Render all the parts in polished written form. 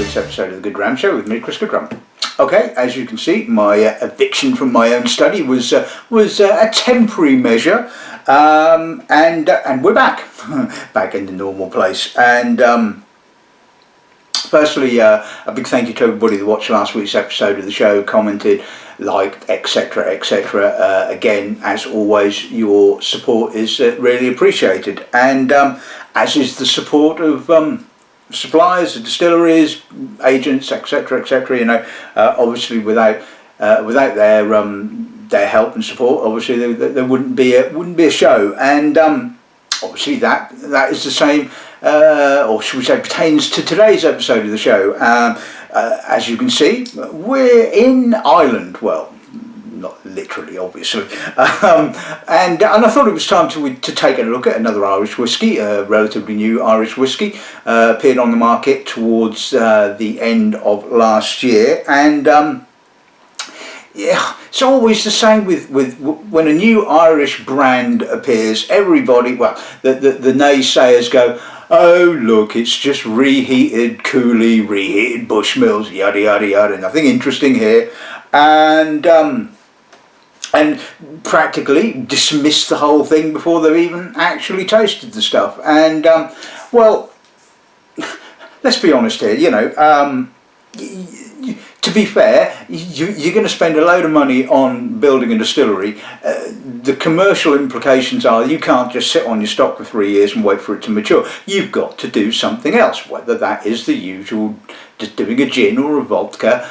week's episode of the Good Dram Show with me, Chris Goodrum. Okay, as you can see, my eviction from my own study was a temporary measure, and we're back, back in the normal place. And firstly, a big thank you to everybody that watched last week's episode of the show, commented, liked, etc., etc. Again, as always, your support is really appreciated, and as is the support of suppliers, distilleries, agents, etc., etc. You know, obviously without their help and support, obviously there wouldn't be a show, and obviously that is the same, or should we say, pertains to today's episode of the show. As you can see, we're in Ireland. Well, not literally, obviously, and I thought it was time to take a look at another Irish whiskey, a relatively new Irish whiskey, appeared on the market towards the end of last year, and yeah, it's always the same with when a new Irish brand appears. Everybody, well, the naysayers go, oh look, it's just reheated Cooley, reheated Bushmills, yada yada yada, nothing interesting here, and practically dismiss the whole thing before they've even actually tasted the stuff. And well, let's be honest here, you know, to be fair, you're going to spend a load of money on building a distillery. The commercial implications are you can't just sit on your stock for 3 years and wait for it to mature. You've got to do something else, whether that is the usual, just doing a gin or a vodka,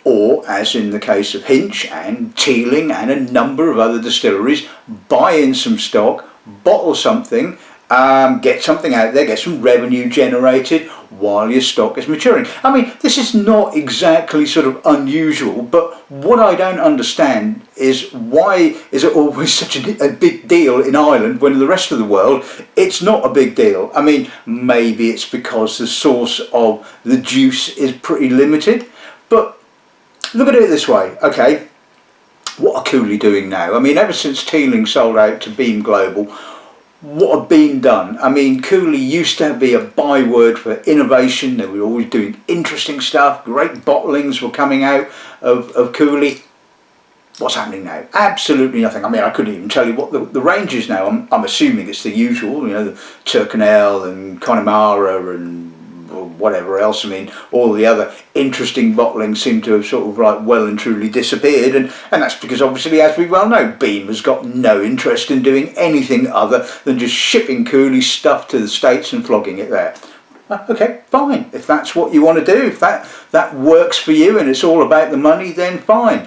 or as in the case of Hinch and Teeling and a number of other distilleries, buy in some stock, bottle something, get something out there, get some revenue generated while your stock is maturing. I mean, this is not exactly sort of unusual, but what I don't understand is why is it always such a big deal in Ireland when in the rest of the world it's not a big deal. I mean, maybe it's because the source of the juice is pretty limited, but look at it this way, okay, what are Cooley doing now? I mean, ever since Teeling sold out to Beam Global, what had been done? I mean, Cooley used to be a byword for innovation. They were always doing interesting stuff. Great bottlings were coming out of Cooley. What's happening now? Absolutely nothing. I mean, I couldn't even tell you what the range is now. I'm assuming it's the usual, you know, the Turcanel and Connemara and whatever else. I mean, all the other interesting bottlings seem to have sort of like well and truly disappeared, and that's because obviously, as we well know, Beam has got no interest in doing anything other than just shipping Cooley stuff to the States and flogging it there. Okay, fine. If that's what you want to do, if that works for you and it's all about the money, then fine.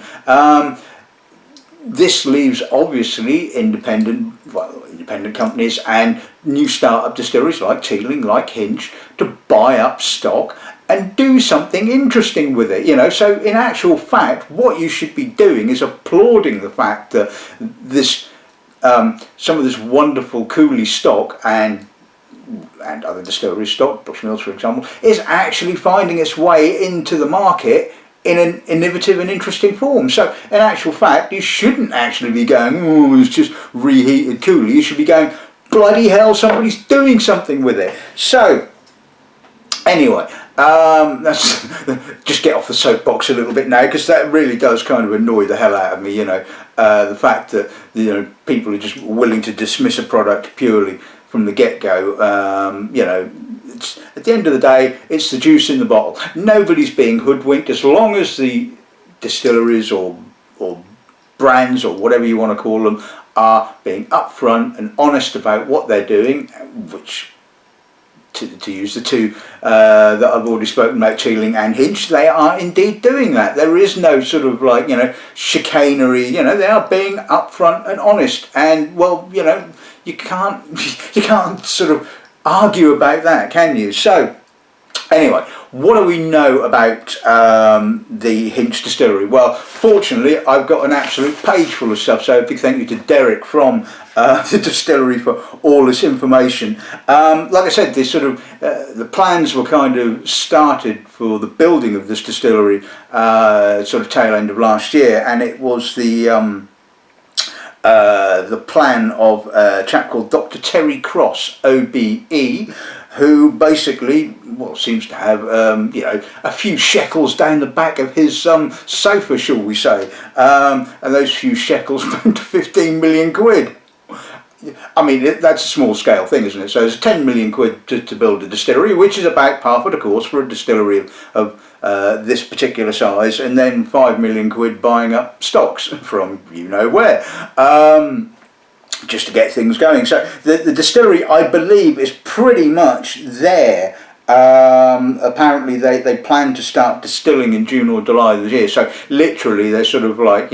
This leaves obviously independent companies and new start-up distilleries like Teeling, like Hinch, to buy up stock and do something interesting with it, you know. So in actual fact, what you should be doing is applauding the fact that this some of this wonderful Cooley stock and other distillery stock, Bushmills for example, is actually finding its way into the market in an innovative and interesting form. So in actual fact, you shouldn't actually be going, oh, it's just reheated Cooley. You should be going, bloody hell, somebody's doing something with it. So anyway, that's just get off the soapbox a little bit now, because that really does kind of annoy the hell out of me, you know, the fact that, you know, people are just willing to dismiss a product purely from the get-go. You know, at the end of the day, it's the juice in the bottle. Nobody's being hoodwinked as long as the distilleries or brands or whatever you want to call them are being upfront and honest about what they're doing, which, to use the two that I've already spoken about, Teeling and Hinch, they are indeed doing that. There is no sort of like, you know, chicanery, you know, they are being upfront and honest, and well, you know, you can't sort of argue about that, can you? So anyway, what do we know about the Hinch Distillery? Well, fortunately, I've got an absolute page full of stuff, so a big thank you to Derek from the distillery for all this information. Like I said, this sort of the plans were kind of started for the building of this distillery sort of tail end of last year, and it was the plan of a chap called Dr. Terry Cross, OBE, who basically, well, seems to have, a few shekels down the back of his sofa, shall we say, and those few shekels amount to 15 million quid. I mean, that's a small scale thing, isn't it? So it's 10 million quid to build a distillery, which is about par for the course for a distillery of this particular size, and then 5 million quid buying up stocks from you know where, just to get things going. So the distillery, I believe, is pretty much there. Apparently they plan to start distilling in June or July this year, so literally they're sort of like,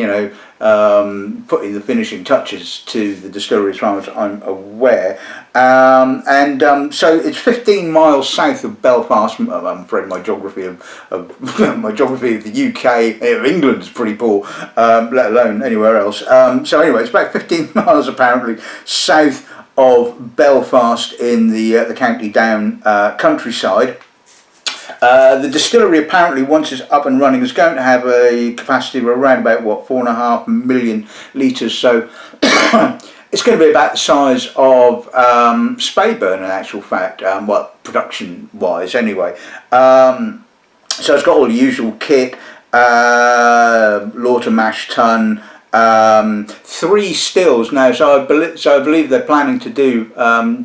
putting the finishing touches to the distillery as far as I'm aware. So it's 15 miles south of Belfast. I'm afraid my geography of my geography of the UK, of England, is pretty poor, let alone anywhere else. So anyway, it's about 15 miles apparently south of Belfast in the County Down countryside. The distillery apparently, once it's up and running, is going to have a capacity of around about 4.5 million litres. So it's going to be about the size of Speyburn in actual fact, production wise anyway. So it's got all the usual kit, lauter mash tun, 3 stills now, so I believe they're planning to do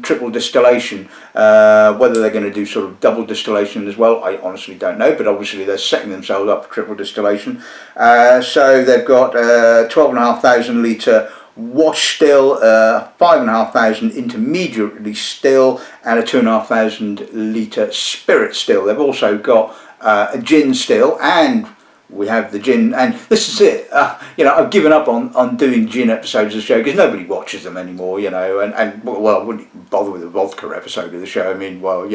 triple distillation. Whether they're going to do sort of double distillation as well, I honestly don't know, but obviously they're setting themselves up for triple distillation. So they've got 12,500 litre wash still, 5,500 intermediately still, and a 2,500 litre spirit still. They've also got a gin still, and we have the gin, and this is it. I've given up on doing gin episodes of the show because nobody watches them anymore. And well, I wouldn't bother with a vodka episode of the show. I mean, well,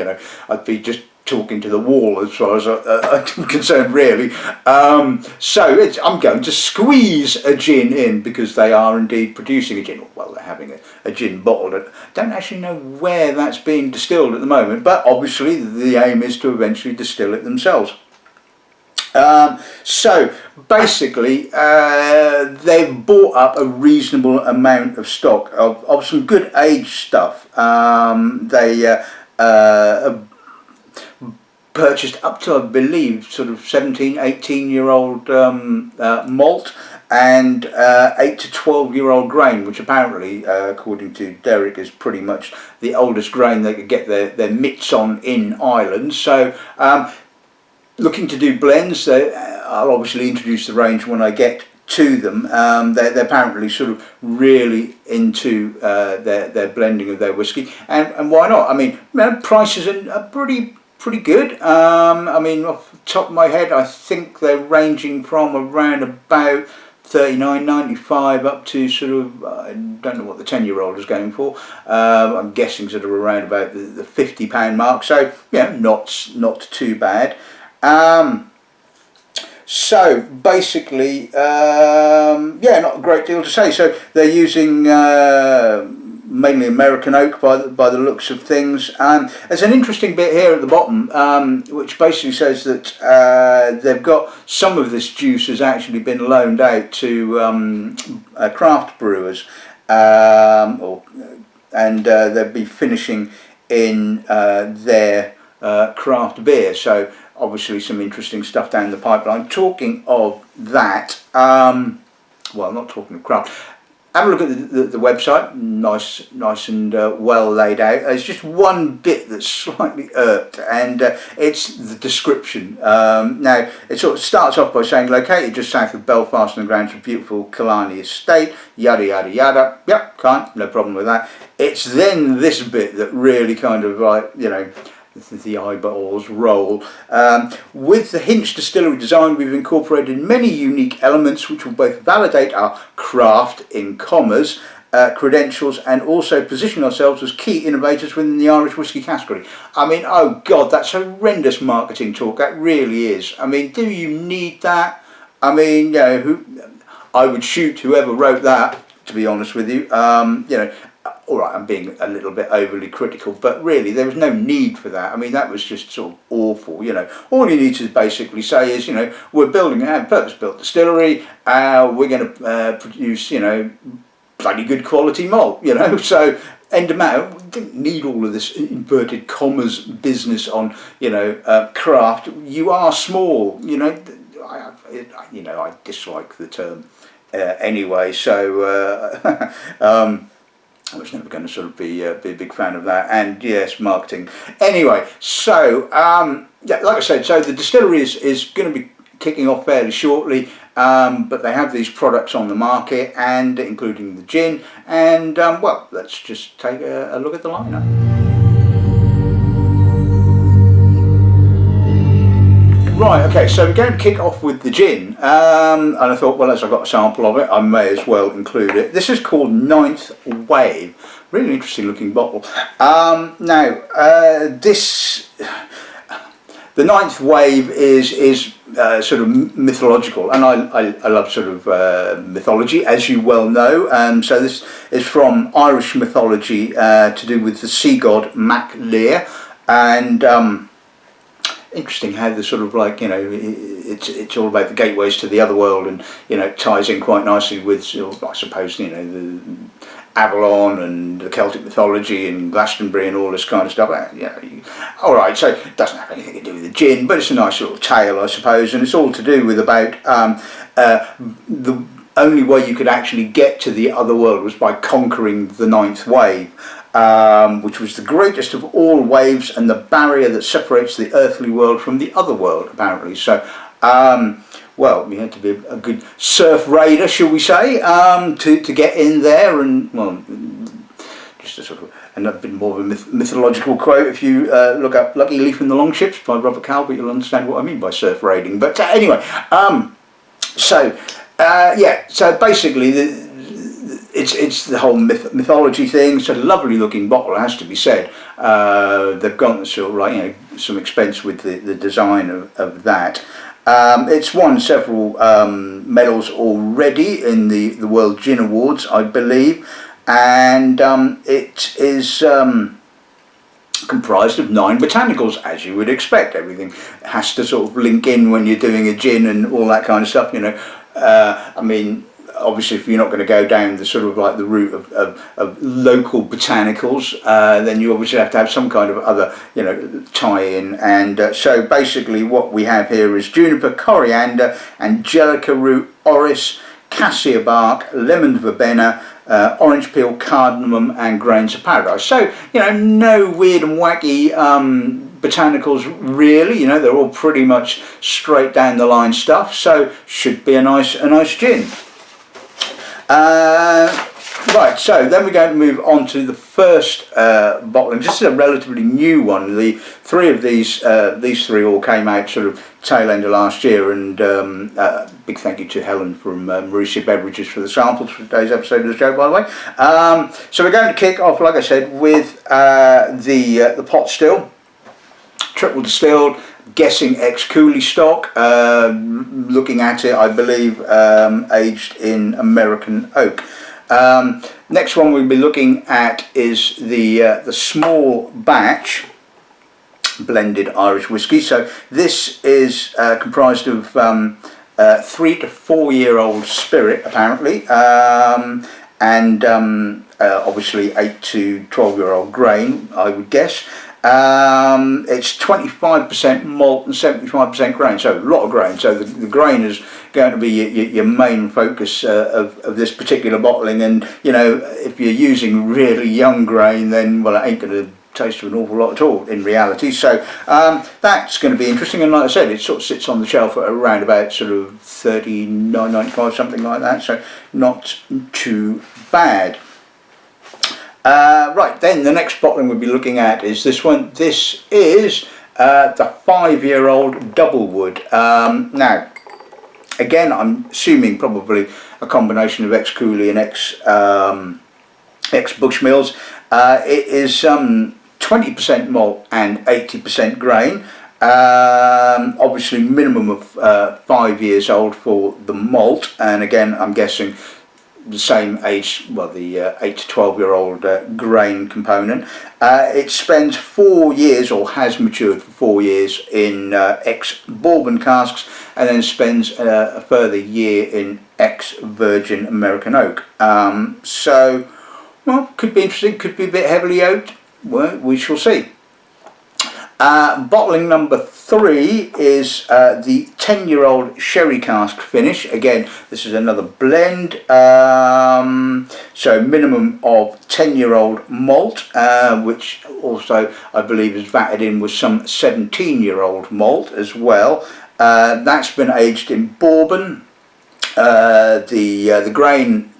I'd be just talking to the wall as far as I'm concerned, really. So I'm going to squeeze a gin in because they are indeed producing a gin. Well, they're having a gin bottled. I don't actually know where that's being distilled at the moment, but obviously the aim is to eventually distill it themselves. So basically they've bought up a reasonable amount of stock of some good aged stuff. They purchased up to, I believe, sort of 17-18-year-old malt and 8 to 12-year-old grain, which apparently, according to Derek, is pretty much the oldest grain they could get their mitts on in Ireland. So looking to do blends. I'll obviously introduce the range when I get to them. They're apparently sort of really into their blending of their whiskey, and why not? I mean, prices are pretty good. I mean, off the top of my head, I think they're ranging from around about $39.95 up to sort of, I don't know what the 10-year-old is going for. I'm guessing sort of around about the £50 mark. So not too bad. So basically, not a great deal to say. So they're using mainly American oak by the looks of things. There's an interesting bit here at the bottom, which basically says that they've got some of this juice has actually been loaned out to craft brewers, and they'll be finishing in their craft beer. So obviously some interesting stuff down the pipeline. Talking of that, well, not talking of craft, have a look at the website. Nice and well laid out. There's just one bit that's slightly irked, and it's the description. Now, it sort of starts off by saying located just south of Belfast on the grounds of beautiful Killarney estate, yada yada yada. Yep, no problem with that. It's then this bit that really kind of like, the eyeballs roll. With the Hinch Distillery design, we've incorporated many unique elements which will both validate our craft, in commas, credentials, and also position ourselves as key innovators within the Irish whisky category. I mean, oh God, that's horrendous marketing talk. That really is. I mean, do you need that? I mean, I would shoot whoever wrote that, to be honest with you. Alright, I'm being a little bit overly critical, but really there was no need for that. I mean, that was just sort of awful. All you need to basically say is, we're building a purpose-built distillery, we're going to produce, bloody good quality malt, so end of matter, we didn't need all of this inverted commas business on, craft. You are small, I dislike the term anyway, so I was never going to sort of be a big fan of that. And yes, marketing. Anyway, so like I said, so the distillery is going to be kicking off fairly shortly, but they have these products on the market, and including the gin. And well, let's just take a look at the lineup. Right, okay, so we're going to kick off with the gin, and I thought, well, as I got a sample of it, I may as well include it. This is called Ninth Wave, really interesting looking bottle. The Ninth Wave is sort of mythological, and I love sort of mythology, as you well know. So this is from Irish mythology to do with the sea god Mac Lir, and interesting how the sort of it's all about the gateways to the other world, and it ties in quite nicely with I suppose the Avalon and the Celtic mythology and Glastonbury and all this kind of stuff. All right, so it doesn't have anything to do with the gin, but it's a nice little tale, I suppose, and it's all to do with about the only way you could actually get to the other world was by conquering the Ninth Wave. Which was the greatest of all waves and the barrier that separates the earthly world from the other world, apparently. So, well, you had to be a good surf raider, shall we say, to get in there, and well, just a sort of a bit more of a mythological quote. If you look up "Lucky Leaf and the Longships" by Robert Calvert, you'll understand what I mean by surf raiding. But anyway, so basically it's the whole mythology thing. It's a lovely looking bottle, it has to be said. They've gone to sort of some expense with the design of that. It's won several medals already in the World Gin Awards, I believe, and it is comprised of 9 botanicals, as you would expect. Everything has to sort of link in when you're doing a gin and all that kind of stuff. I mean, obviously, if you're not going to go down the sort of like the route of local botanicals, then you obviously have to have some kind of other tie-in. And so basically what we have here is juniper, coriander, angelica root, orris, cassia bark, lemon verbena, orange peel, cardamom, and grains of paradise. So no weird and wacky botanicals really. They're all pretty much straight down the line stuff. So should be a nice gin. Right, so then we're going to move on to the first bottling. This is a relatively new one. The three of these three all came out sort of tail end of last year, and big thank you to Helen from Mauricia Beverages for the samples for today's episode of the show, by the way. So we're going to kick off, like I said, with the pot still, triple distilled, guessing ex-Cooley stock, looking at it, I believe aged in American oak. Next one we'll be looking at is the small batch blended Irish whiskey. So this is comprised of 3 to 4 year old spirit, apparently, and obviously 8 to 12 year old grain, I would guess. It's 25% malt and 75% grain, so a lot of grain. So the grain is going to be your main focus of this particular bottling. And if you're using really young grain, then well, it ain't going to taste of an awful lot at all in reality. So that's going to be interesting. And like I said, it sort of sits on the shelf at around about sort of $39.95, something like that. So not too bad. Right, then the next bottling we'll be looking at is this one. This is the 5 year old Doublewood. Now, again, I'm assuming probably a combination of ex-Cooley and ex-Bushmills. It is 20% malt and 80% grain. Obviously minimum of 5 years old for the malt, and again I'm guessing the same age, well, the 8 to 12 year old grain component. It spends 4 years, or has matured for 4 years, in ex-bourbon casks, and then spends a further year in ex-virgin American oak. So well, could be interesting, could be a bit heavily oaked. Well, we shall see. Bottling number 3 is the 10-year-old sherry cask finish. Again, this is another blend, so minimum of 10-year-old malt, which also I believe is vatted in with some 17-year-old malt as well. That's been aged in bourbon. The grain,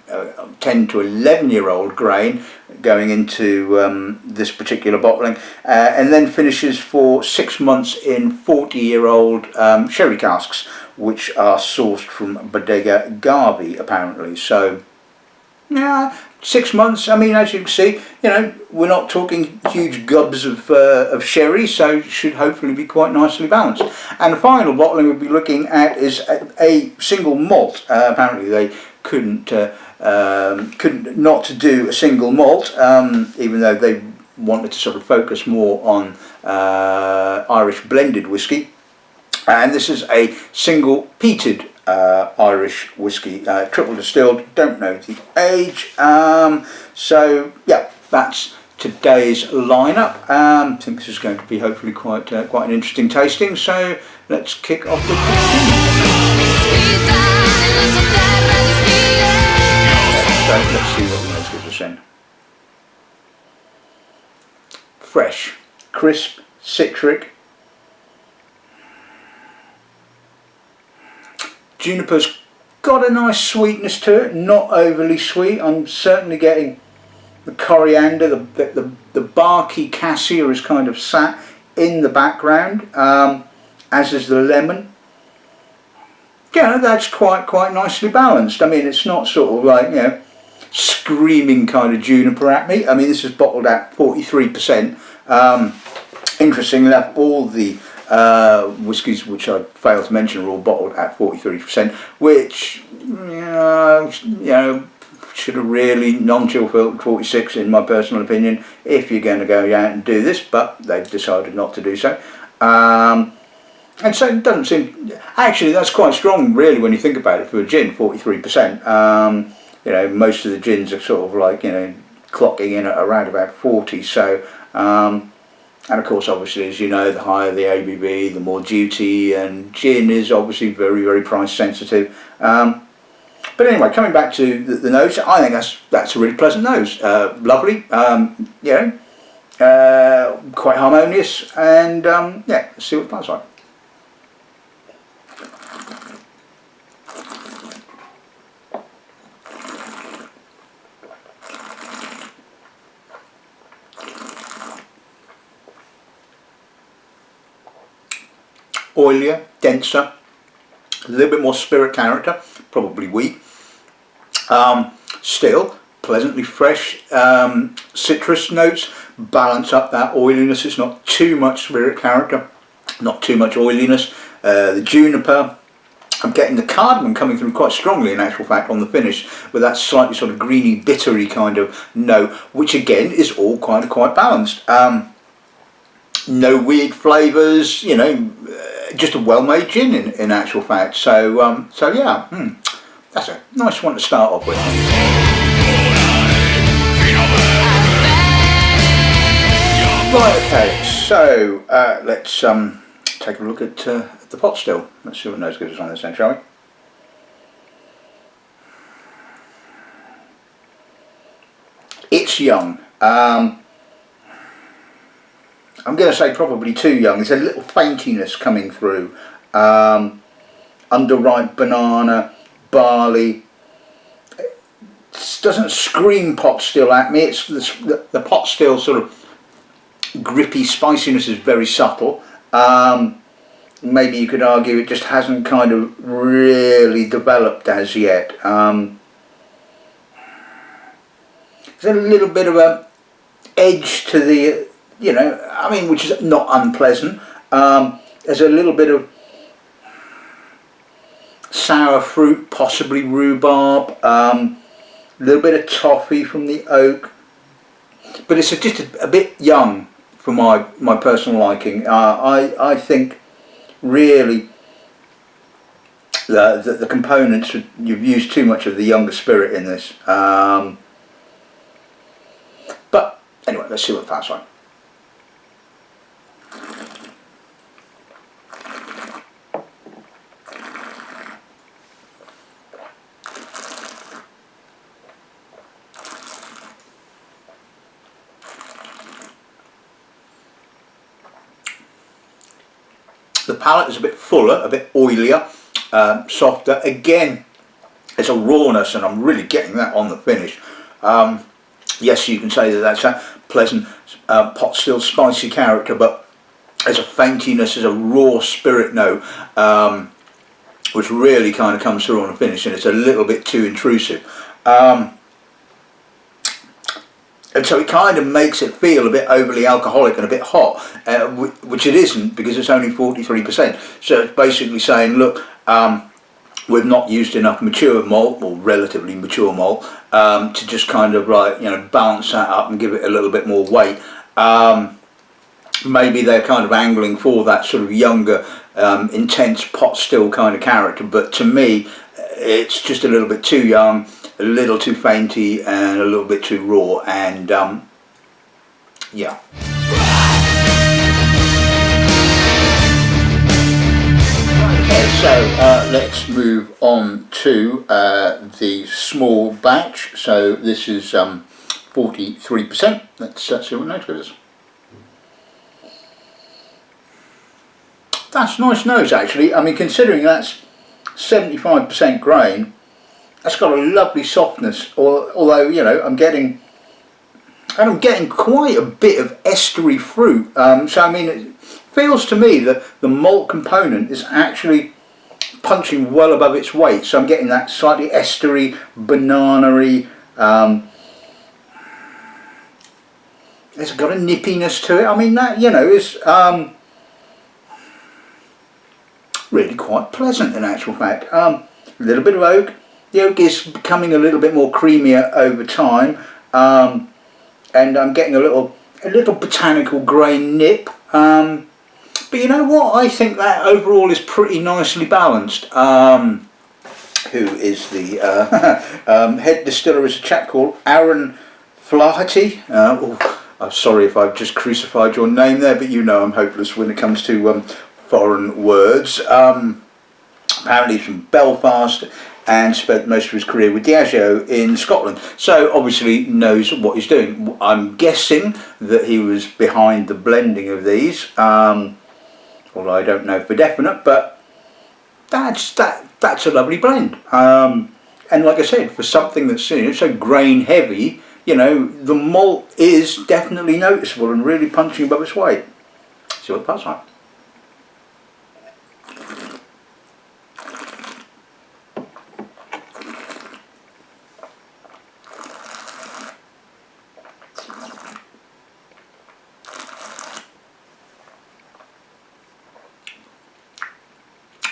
10 to 11-year-old grain, going into this particular bottling, and then finishes for 6 months in 40-year-old sherry casks, which are sourced from Bodega Garvey apparently. So yeah, 6 months. I mean, as you can see, you know, we're not talking huge gobs of sherry, so it should hopefully be quite nicely balanced. And the final bottling we'll be looking at is a single malt. Apparently they couldn't not to do a single malt, even though they wanted to sort of focus more on Irish blended whiskey. And this is a single peated Irish whiskey, triple distilled, don't know the age. So yeah, that's today's lineup. I think this is going to be hopefully quite an interesting tasting, so let's kick off the So let's see what the nose gives us in. Fresh, crisp, citric. Juniper's got a nice sweetness to it, not overly sweet. I'm certainly getting the coriander, the barky cassia is kind of sat in the background, as is the lemon. Yeah, that's quite nicely balanced. I mean, it's not sort of like, you know, screaming kind of juniper at me. I mean, this is bottled at 43%. Interestingly enough, all the whiskies which I failed to mention are all bottled at 43%, which you know, should have really non-chill filtered 46 in my personal opinion if you're going to go out and do this, but they've decided not to do so. And so it doesn't seem, actually that's quite strong really when you think about it for a gin, 43%. You know, most of the gins are sort of like, you know, clocking in at around about 40, so and of course obviously, as you know, the higher the ABV the more duty, and gin is obviously very price sensitive. But anyway, coming back to the nose, I think that's a really pleasant nose. Lovely, you know, quite harmonious, and yeah, let's see what it smells like. Oilier, denser, a little bit more spirit character, probably wheat. Still pleasantly fresh citrus notes, balance up that oiliness. It's not too much spirit character, not too much oiliness. The juniper, I'm getting the cardamom coming through quite strongly in actual fact on the finish, with that slightly sort of greeny, bittery kind of note, which again is all quite balanced. No weird flavours, you know, just a well-made gin in actual fact. So so yeah, that's a nice one to start off with. Right, okay, so let's take a look at the pot still. Let's see what nose gives us on this then, shall we? It's young. I'm going to say probably too young. There's a little faintiness coming through. Underripe banana, barley. It doesn't scream pot still at me. It's the pot still sort of grippy spiciness is very subtle. Maybe you could argue it just hasn't kind of really developed as yet. There's a little bit of a edge to the, you know, I mean, which is not unpleasant. There's a little bit of sour fruit, possibly rhubarb, a little bit of toffee from the oak, but it's just a bit young for my personal liking. I think really the components, you've used too much of the younger spirit in this. let's see what the palate's like. The palate is a bit fuller, a bit oilier, softer. Again, there's a rawness, and I'm really getting that on the finish. Yes, you can say that that's a pleasant pot still spicy character, but there's a faintiness, there's a raw spirit note, which really kind of comes through on the finish, and it's a little bit too intrusive. And so it kind of makes it feel a bit overly alcoholic and a bit hot, which it isn't, because it's only 43%. So it's basically saying, look, we've not used enough mature malt, or relatively mature malt, to just kind of like, you know, balance that up and give it a little bit more weight. Maybe they're kind of angling for that sort of younger, intense pot still kind of character, but to me, it's just a little bit too young, a little too fainty, and a little bit too raw, and yeah. Okay, so let's move on to the small batch. So this is 43%. Let's see what next goes. That's nice nose, actually. I mean, considering that's 75% grain, that's got a lovely softness. Although, you know, I'm getting quite a bit of estery fruit. So I mean, it feels to me that the malt component is actually punching well above its weight. So I'm getting that slightly estery, banana-y. It's got a nippiness to it. I mean, that, you know, is really quite pleasant in actual fact. A little bit of oak. The oak is becoming a little bit more creamier over time, and I'm getting a little botanical grain nip. But you know what? I think that overall is pretty nicely balanced. Who is the head distiller? Is a chap called Aaron Flaherty. I'm sorry if I've just crucified your name there, but you know I'm hopeless when it comes to foreign words. Apparently he's from Belfast and spent most of his career with Diageo in Scotland, so obviously knows what he's doing. I'm guessing that he was behind the blending of these, although I don't know for definite, but that's a lovely blend. And like I said, for something that's, you know, so grain heavy, you know, the malt is definitely noticeable and really punching above its weight. See what the palate's like.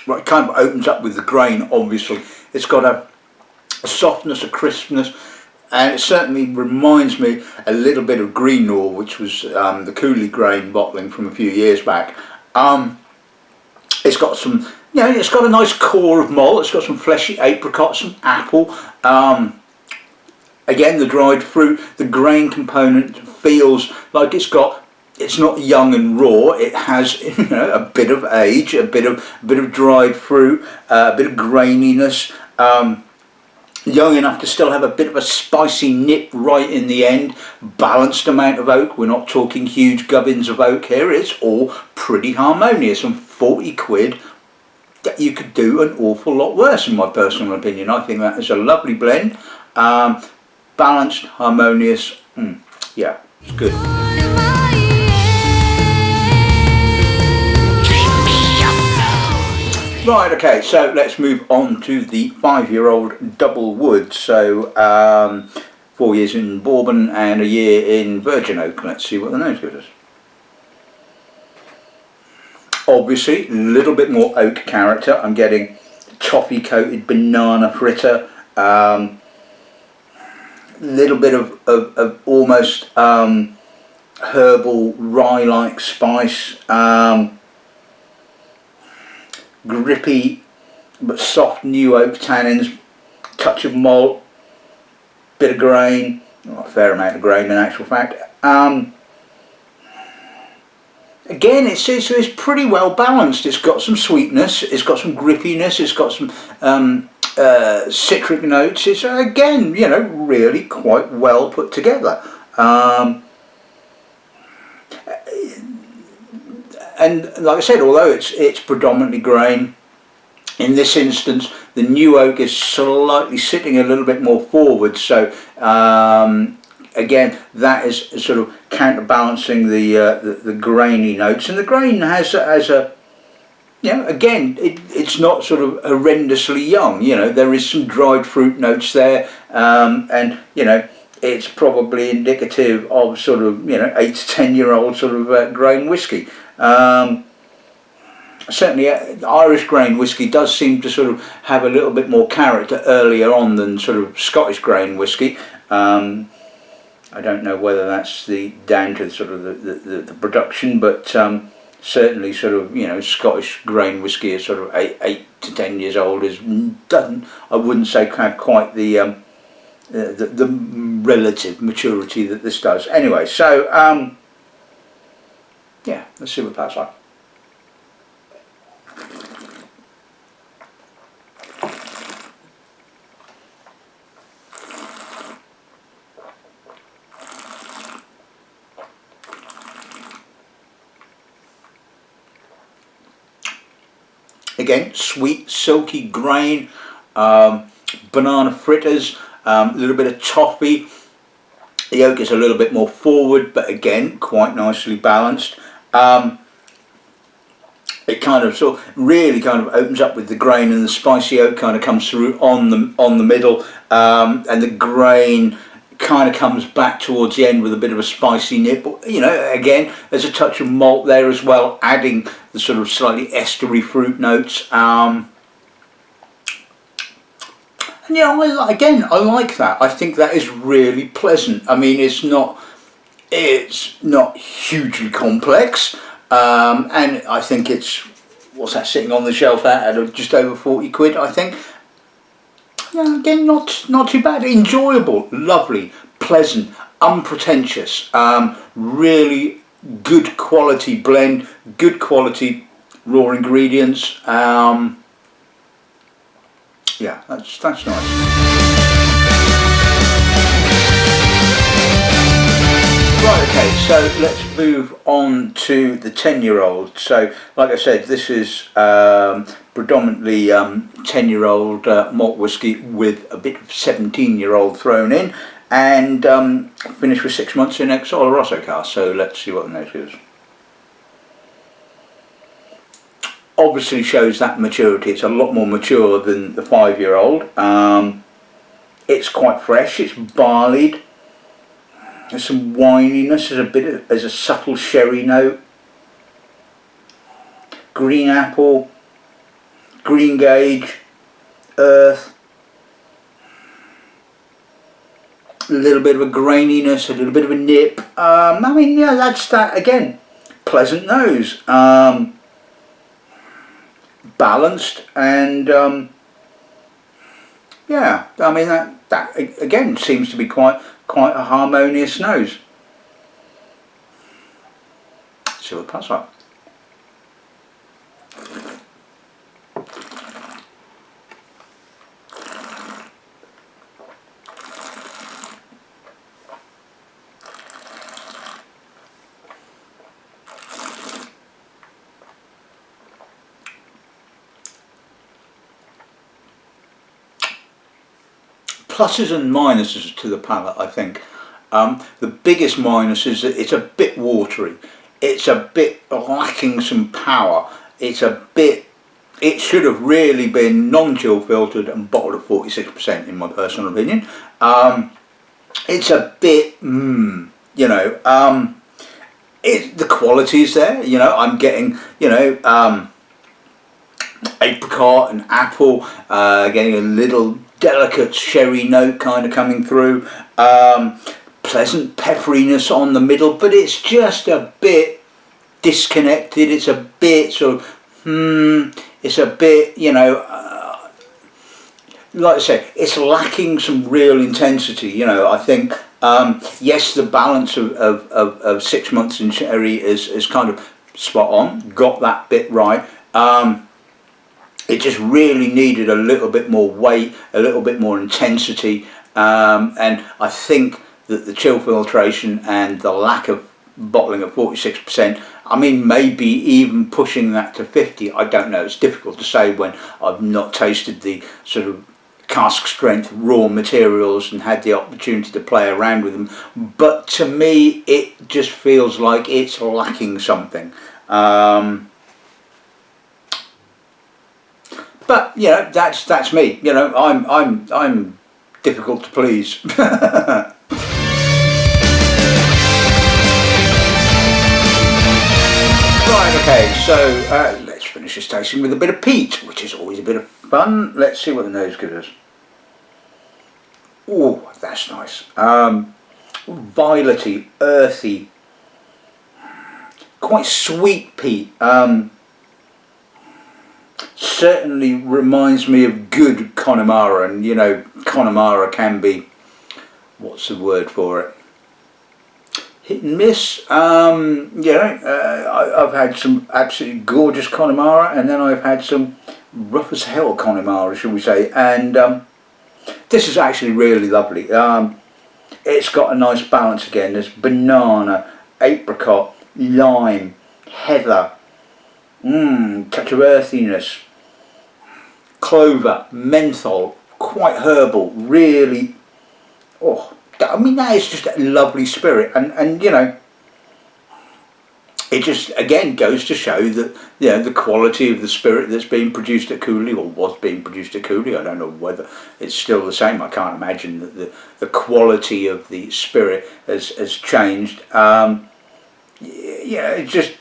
Right, it kind of opens up with the grain, obviously. It's got a softness, a crispness, and it certainly reminds me a little bit of Green Nor, which was the Cooley grain bottling from a few years back. It's got some, you know, it's got a nice core of malt, it's got some fleshy apricot, some apple. Again, the dried fruit, the grain component feels like it's not young and raw. It has, you know, a bit of age, a bit of dried fruit, a bit of graininess. Young enough to still have a bit of a spicy nip right in the end. Balanced amount of oak. We're not talking huge gubbins of oak here. It's all pretty harmonious. And 40 quid, you could do an awful lot worse, in my personal opinion. I think that is a lovely blend. Balanced, harmonious. Yeah, it's good. Right, okay, so let's move on to the 5-year-old double wood. So 4 years in bourbon and a year in virgin oak. Let's see what the nose gives us. Obviously, a little bit more oak character. I'm getting toffee coated banana fritter, little bit of almost herbal rye-like spice. Grippy but soft new oak tannins, touch of malt, bit of grain, a fair amount of grain in actual fact. Again, it's pretty well balanced. It's got some sweetness, it's got some grippiness, it's got some citric notes. It's, again, you know, really quite well put together. And like I said, although it's predominantly grain, in this instance the new oak is slightly sitting a little bit more forward, so again that is sort of counterbalancing the grainy notes. And the grain has a, you know, again it's not sort of horrendously young. You know, there is some dried fruit notes there, and you know, it's probably indicative of sort of, you know, 8 to 10 year old sort of grain whiskey. Certainly Irish grain whiskey does seem to sort of have a little bit more character earlier on than sort of Scottish grain whiskey. I don't know whether that's down to sort of the production, but certainly sort of, you know, Scottish grain whiskey is sort of 8 to 10 years old, I wouldn't say have quite the relative maturity that this does. Anyway, so yeah, let's see what that's like. Again, sweet, silky grain, banana fritters, a little bit of toffee. The oak is a little bit more forward, but again, quite nicely balanced. It kind of sort of really kind of opens up with the grain, and the spicy oak kind of comes through on the middle, and the grain kind of comes back towards the end with a bit of a spicy nip. You know, again, there's a touch of malt there as well, adding the sort of slightly estery fruit notes. And yeah, I like that. I think that is really pleasant. I mean, it's not hugely complex, and I think it's, what's that sitting on the shelf at just over 40 quid, I think. Yeah, again, not too bad. Enjoyable, lovely, pleasant, unpretentious, really good quality blend, good quality raw ingredients. Yeah, that's nice. Right, okay, so let's move on to the 10-year-old. So, like I said, this is predominantly 10-year-old malt whisky with a bit of 17-year-old thrown in, and finished with 6 months in ex Oloroso cask. So let's see what the nose is. Obviously shows that maturity. It's a lot more mature than the 5-year-old. It's quite fresh. It's barleyed. There's some wininess. There's a subtle sherry note. Green apple, green gage, earth. A little bit of a graininess, a little bit of a nip. I mean, yeah, that's that again. Pleasant nose. Balanced, and yeah, I mean that again seems to be quite a harmonious nose. Let's see what it passes like. Pluses and minuses to the palate, I think. The biggest minus is that it's a bit watery. It's a bit lacking some power. It should have really been non-chill filtered and bottled at 46%, in my personal opinion. It's a bit, you know, the quality is there. You know, I'm getting, you know, apricot and apple, getting a little delicate sherry note kind of coming through, pleasant pepperiness on the middle, but it's just a bit disconnected. It's a bit sort of, it's a bit, you know, like I said, it's lacking some real intensity. You know, I think Yes, the balance of 6 months in sherry is kind of spot on, got that bit right. It just really needed a little bit more weight, a little bit more intensity, and I think that the chill filtration and the lack of bottling at 46%, I mean maybe even pushing that to 50, I don't know, it's difficult to say when I've not tasted the sort of cask strength raw materials and had the opportunity to play around with them, but to me it just feels like it's lacking something. But you know, that's me. You know, I'm difficult to please. Right, okay, so let's finish this tasting with a bit of peat, which is always a bit of fun. Let's see what the nose gives us. Oh, that's nice. Violety, earthy, quite sweet peat. Certainly reminds me of good Connemara, and you know, Connemara can be, what's the word for it? Hit and miss. I've had some absolutely gorgeous Connemara, and then I've had some rough as hell Connemara, shall we say, and this is actually really lovely. It's got a nice balance again. There's banana, apricot, lime, heather, touch of earthiness, clover, menthol, quite herbal, really, I mean that is just a lovely spirit, and you know, it just again goes to show that, you know, the quality of the spirit that's being produced at Cooley, or was being produced at Cooley. I don't know whether it's still the same. I can't imagine that the quality of the spirit has changed. Yeah, it's just,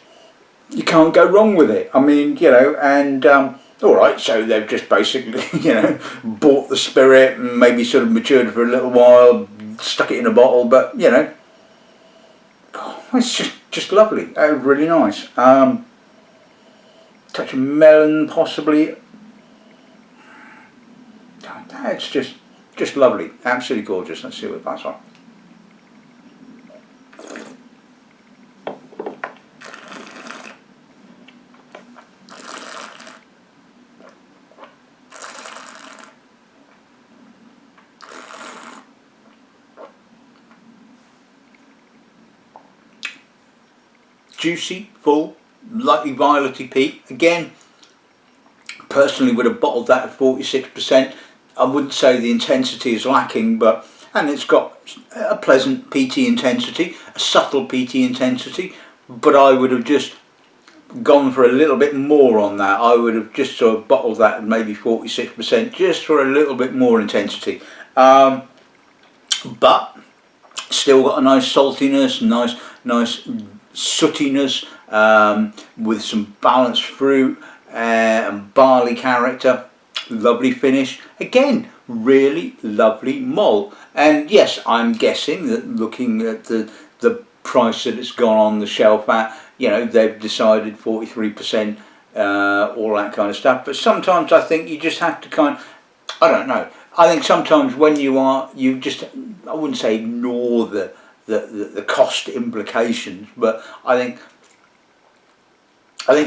you can't go wrong with it. I mean, you know, and alright, so they've just basically, you know, bought the spirit and maybe sort of matured it for a little while, stuck it in a bottle, but you know, it's just lovely, really nice. Touch of melon possibly. It's just lovely, absolutely gorgeous. Let's see what that's like. Juicy, full, lightly violety peat. Again, personally would have bottled that at 46%. I wouldn't say the intensity is lacking, and it's got a pleasant peaty intensity, a subtle peaty intensity, but I would have just gone for a little bit more on that. I would have just sort of bottled that at maybe 46%, just for a little bit more intensity. But still got a nice saltiness, nice sootiness, with some balanced fruit and barley character. Lovely finish. Again, really lovely malt. And yes, I'm guessing that looking at the price that it's gone on the shelf at, you know, they've decided 43%, all that kind of stuff. But sometimes I think you just have to I don't know. I think sometimes when you just, I wouldn't say ignore the cost implications, but I think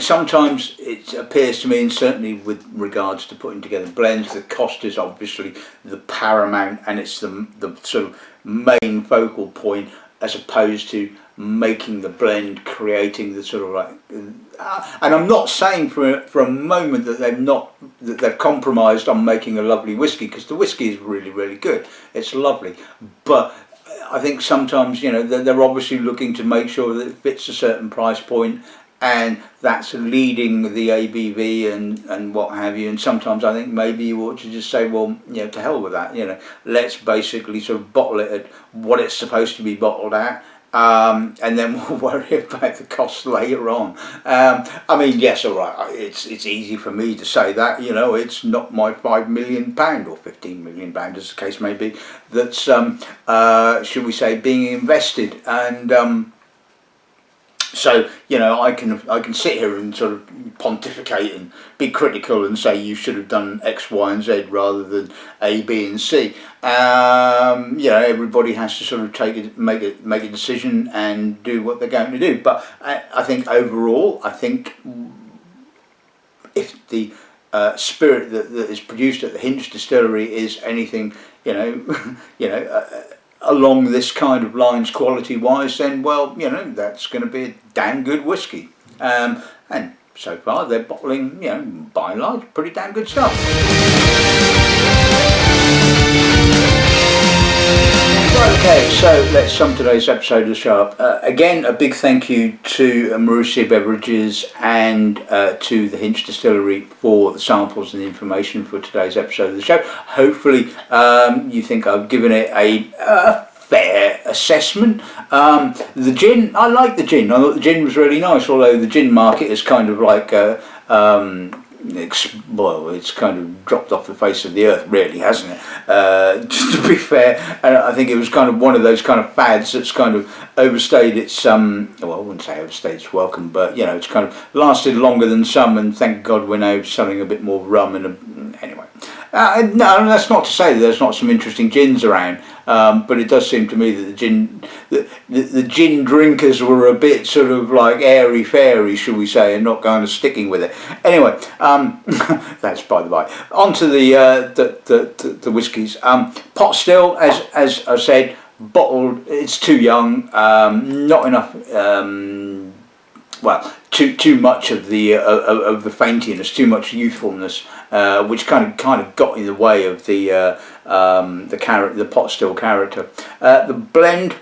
sometimes it appears to me, and certainly with regards to putting together blends, the cost is obviously the paramount, and it's the sort of main focal point, as opposed to making the blend, creating the sort of like, and I'm not saying for a moment that they've compromised on making a lovely whiskey, because the whiskey is really, really good. It's lovely, but I think sometimes, you know, they're obviously looking to make sure that it fits a certain price point, and that's leading the ABV and what have you. And sometimes I think maybe you ought to just say, well, you know, to hell with that, you know, let's basically sort of bottle it at what it's supposed to be bottled at, and then we'll worry about the costs later on. I mean, yes, all right, it's easy for me to say that, you know, it's not my £5 million or £15 million, as the case may be, that's should we say, being invested, and So, you know, I can sit here and sort of pontificate and be critical and say you should have done X, Y, and Z rather than A, B, and C. You know, everybody has to sort of make a decision and do what they're going to do. But I think overall, I think if the spirit that is produced at the Hinch Distillery is anything, you know, along this kind of lines quality wise, then well, you know, that's going to be a damn good whiskey. And so far they're bottling, you know, by and large, pretty damn good stuff. Right, okay, so let's sum today's episode of the show up. Again, a big thank you to Marussia Beverages and to the Hinch Distillery for the samples and the information for today's episode of the show. Hopefully you think I've given it a fair assessment. The gin, I like the gin. I thought the gin was really nice, although the gin market is kind of like well, it's kind of dropped off the face of the earth, really, hasn't it? Just to be fair, and I think it was kind of one of those kind of fads that's kind of overstayed its well, I wouldn't say overstayed its welcome, but you know, it's kind of lasted longer than some, and thank God we're now selling a bit more rum and anyway. No, that's not to say that there's not some interesting gins around, but it does seem to me that the gin drinkers were a bit sort of like airy fairy, shall we say, and not kind of sticking with it. Anyway, that's by the by. On to the whiskies. Pot still, as I said, bottled. It's too young. Not enough. Well, too much of the faintiness, too much youthfulness, which kind of got in the way of the pot still character. The blend,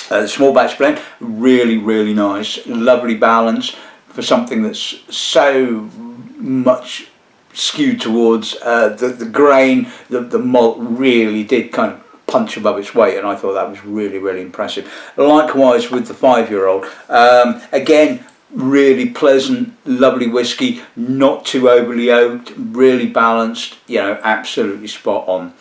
the small batch blend, really nice, lovely balance for something that's so much skewed towards the grain. The malt really did kind of punch above its weight, and I thought that was really impressive. Likewise with the 5-year-old, again, really pleasant, lovely whiskey, not too overly oaked, really balanced, you know, absolutely spot on.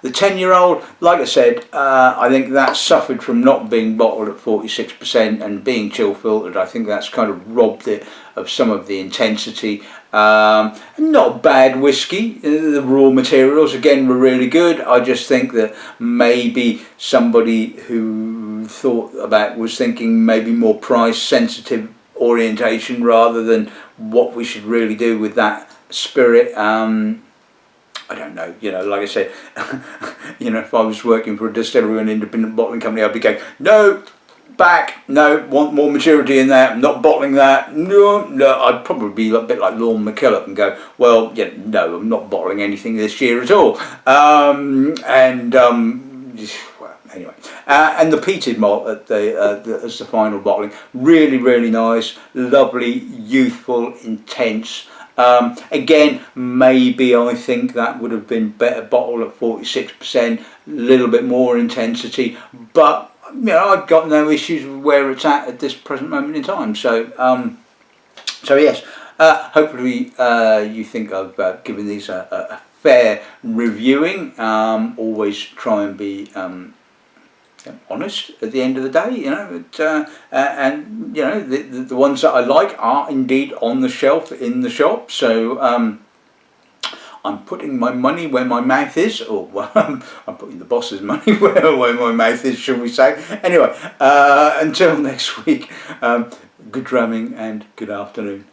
The 10-year-old, like I said, I think that suffered from not being bottled at 46% and being chill filtered. I think that's kind of robbed it of some of the intensity. Not bad whiskey. The raw materials again were really good. I just think that maybe somebody who was thinking maybe more price sensitive orientation rather than what we should really do with that spirit. I don't know, you know, like I said, you know, if I was working for a distillery or an independent bottling company, I'd be going, no, back, no, want more maturity in that, I'm not bottling that, no, I'd probably be a bit like Lorne MacKillop and go, well, yeah, no, I'm not bottling anything this year at all. Well, anyway, and the peated malt as the final bottling, really nice, lovely, youthful, intense. Again, maybe I think that would have been better bottled at 46%, a little bit more intensity, but you know, I've got no issues with where it's at this present moment in time. So yes, hopefully you think I've given these a fair reviewing. Always try and be honest at the end of the day, you know, and you know, the ones that I like are indeed on the shelf in the shop. So I'm putting my money where my mouth is, or well, I'm putting the boss's money where my mouth is, shall we say. Anyway, until next week, good drumming and good afternoon.